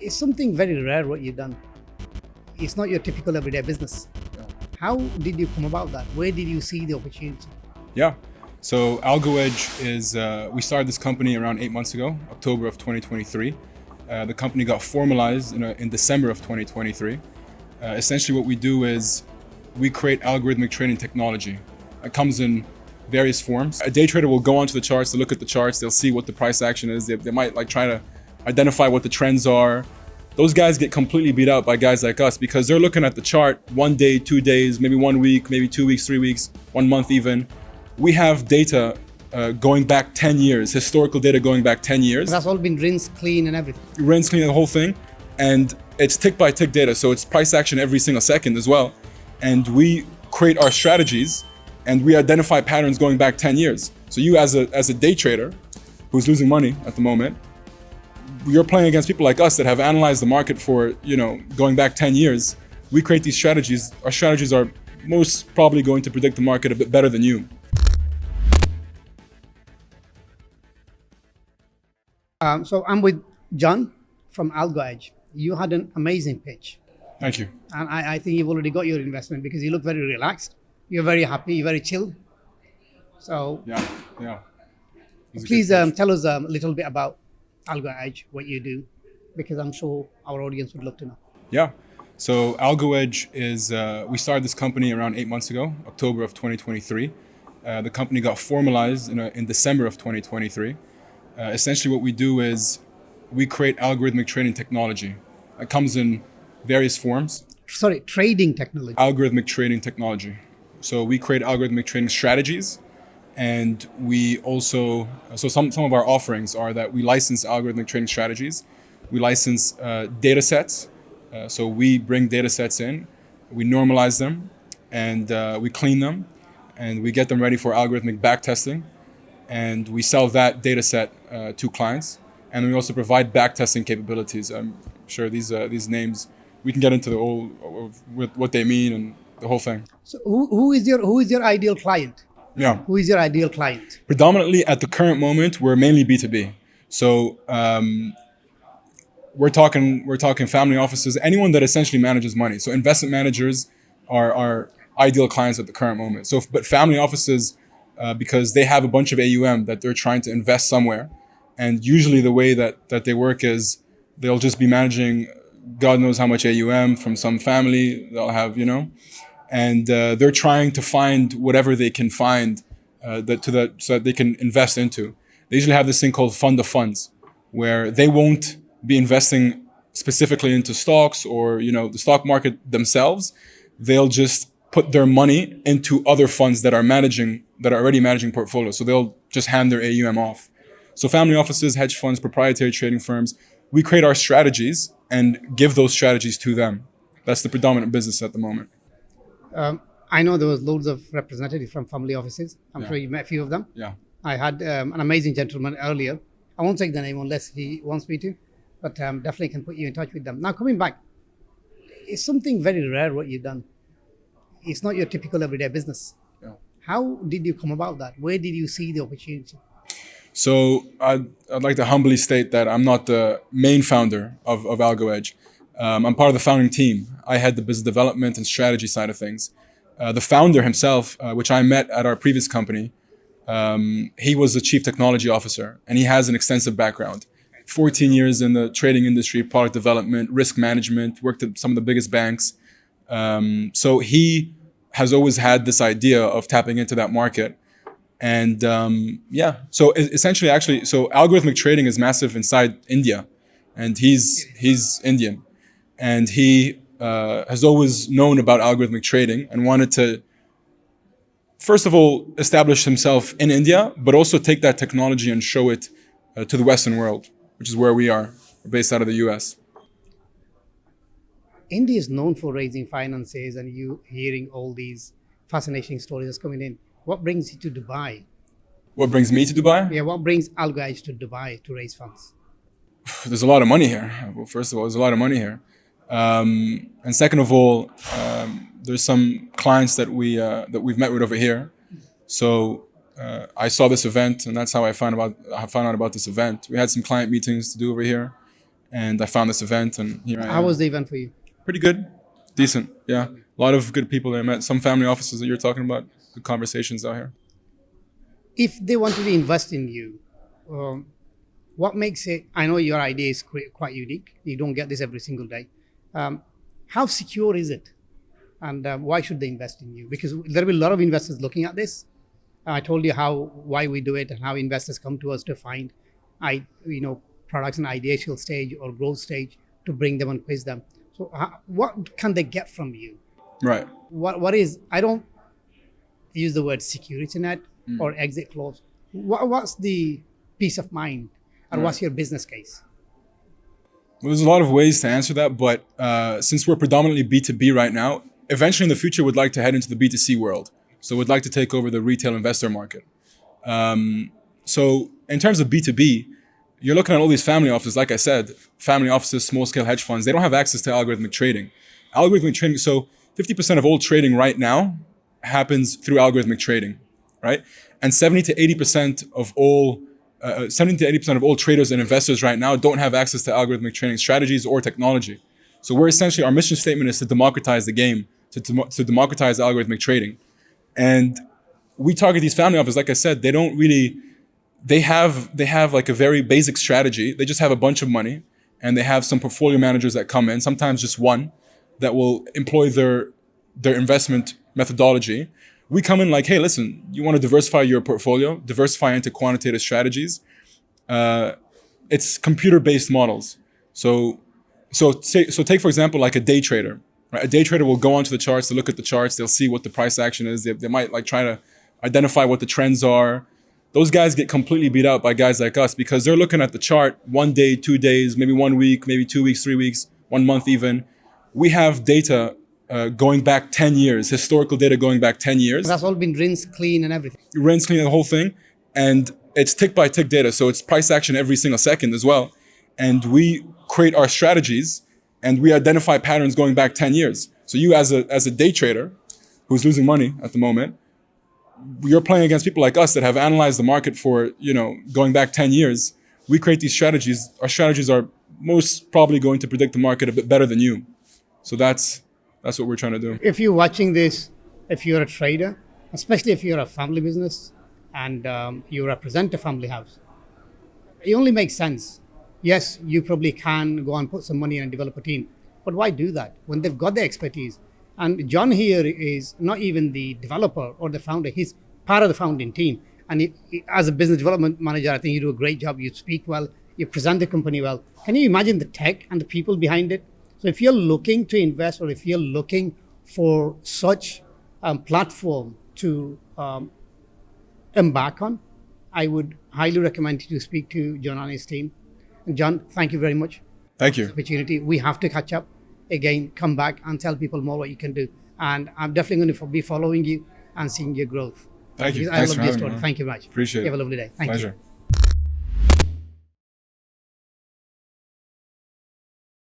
It's something very rare what you've done. It's not your typical everyday business. How did you come about that? Where did you see the opportunity? Yeah. So ALGO Edge is, we started this company around 8 months ago, October of 2023. The company got formalized in December of 2023. Essentially what we do is we create algorithmic trading technology. It comes in various forms. A day trader will go onto the charts, to look at the charts, they'll see what the price action is. They might try to identify what the trends are. Those guys get completely beat out by guys like us because they're looking at the chart 1 day, 2 days, maybe 1 week, maybe 2 weeks, 3 weeks, 1 month even. We have data going back 10 years, historical data going back 10 years. That's all been rinsed clean and everything. Rinse clean the whole thing. And it's tick by tick data. So it's price action every single second as well. And we create our strategies and we identify patterns going back 10 years. So you as a day trader who's losing money at the moment, you're playing against people like us that have analyzed the market for, going back 10 years. We create these strategies. Our strategies are most probably going to predict the market a bit better than you. So I'm with John from ALGO Edge. You had an amazing pitch. Thank you. And I think you've already got your investment because you look very relaxed. You're very happy, you're very chilled. So Yeah. please tell us a little bit about ALGO Edge, what you do, because I'm sure our audience would love to know. Yeah. So ALGO Edge is, we started this company around 8 months ago, October of 2023. The company got formalized in December of 2023. Essentially what we do is we create algorithmic trading technology. It comes in various forms. Sorry, trading technology. Algorithmic trading technology. So we create algorithmic trading strategies, and we also, some of our offerings are that we license algorithmic trading strategies. We license data sets. So we bring data sets in, we normalize them, and we clean them, and we get them ready for algorithmic back testing. And we sell that data set to clients. And we also provide back testing capabilities. I'm sure these names, we can get into the whole, with what they mean and the whole thing. So who is your ideal client? Yeah. Who is your ideal client? Predominantly at the current moment, we're mainly B2B. So we're talking family offices, anyone that essentially manages money. So investment managers are our ideal clients at the current moment. So, but family offices, because they have a bunch of AUM that they're trying to invest somewhere. And usually the way that they work is they'll just be managing God knows how much AUM from some family. They'll have, and they're trying to find whatever they can find so that they can invest into. They usually have this thing called fund of funds, where they won't be investing specifically into stocks or the stock market themselves. They'll just put their money into other funds that are already managing portfolios. So they'll just hand their AUM off. So family offices, hedge funds, proprietary trading firms, we create our strategies and give those strategies to them. That's the predominant business at the moment. I know there was loads of representatives from family offices. I'm sure you met a few of them. Yeah. I had an amazing gentleman earlier. I won't take the name unless he wants me to, but definitely can put you in touch with them. Now, coming back, it's something very rare what you've done. It's not your typical everyday business. Yeah. How did you come about that? Where did you see the opportunity? So I'd like to humbly state that I'm not the main founder of ALGO Edge. I'm part of the founding team. I had the business development and strategy side of things. The founder himself, which I met at our previous company, he was the chief technology officer, and he has an extensive background. 14 years in the trading industry, product development, risk management, worked at some of the biggest banks. So he has always had this idea of tapping into that market. And so essentially, so algorithmic trading is massive inside India, and he's Indian, and he has always known about algorithmic trading and wanted to, first of all, establish himself in India, but also take that technology and show it to the Western world, which is where we are. We're based out of the US. India is known for raising finances, and you hearing all these fascinating stories that's coming in. What brings you to Dubai? What brings me to Dubai? Yeah, what brings ALGO Edge to Dubai to raise funds? There's a lot of money here. Well, first of all, there's a lot of money here. And second of all, there's some clients that we've met with over here. So I saw this event, and that's how I found out about this event. We had some client meetings to do over here, and I found this event, and here I am. How was the event for you? Pretty good, decent. Yeah, a lot of good people that I met. Some family offices that you're talking about. Good conversations out here. If they wanted to invest in you, what makes it? I know your idea is quite unique. You don't get this every single day. How secure is it, and why should they invest in you? Because there will be a lot of investors looking at this. I told you why we do it and how investors come to us to find, products in ideation stage or growth stage to bring them and quiz them. So what can they get from you? Right. What is? I don't use the word security net or exit clause. What's the peace of mind, and what's your business case? Well, there's a lot of ways to answer that, but since we're predominantly B2B right now, eventually in the future we'd like to head into the B2C world. So we'd like to take over the retail investor market. So in terms of B2B, you're looking at all these family offices, like I said, family offices, small-scale hedge funds. They don't have access to algorithmic trading. So 50% of all trading right now happens through algorithmic trading, right? And 70 to 80% of all traders and investors right now don't have access to algorithmic trading strategies or technology. So our mission statement is to democratize the game, to democratize algorithmic trading. And we target these family offices, like I said, they have like a very basic strategy. They just have a bunch of money, and they have some portfolio managers that come in, sometimes just one, that will employ their investment methodology. We come in like, hey, listen, you want to diversify your portfolio, diversify into quantitative strategies. It's computer-based models. So take, for example, like a day trader. Right? A day trader will go onto the charts, to look at the charts, they'll see what the price action is. They might like try to identify what the trends are. Those guys get completely beat out by guys like us because they're looking at the chart 1 day, 2 days, maybe 1 week, maybe 2 weeks, 3 weeks, 1 month even. We have data going back 10 years, historical data going back 10 years. That's all been rinsed clean and everything. Rinse clean the whole thing. And it's tick by tick data. So it's price action every single second as well. And we create our strategies and we identify patterns going back 10 years. So you as a day trader who's losing money at the moment, you're playing against people like us that have analyzed the market for, going back 10 years. We create these strategies. Our strategies are most probably going to predict the market a bit better than you. So that's what we're trying to do. If you're watching this, if you're a trader, especially if you're a family business and you represent a family house, it only makes sense. Yes, you probably can go and put some money in and develop a team, but why do that when they've got the expertise? And John here is not even the developer or the founder. He's part of the founding team. And as a business development manager, I think you do a great job. You speak well, you present the company well. Can you imagine the tech and the people behind it? So if you're looking to invest or if you're looking for such platform to embark on, I would highly recommend you to speak to John and his team. And John, thank you very much. Thank you. For this opportunity. We have to catch up again, come back and tell people more what you can do. And I'm definitely going to be following you and seeing your growth. Thank you. I love your story. Thank you very much. Appreciate it. You have a lovely day. Thank you. Pleasure.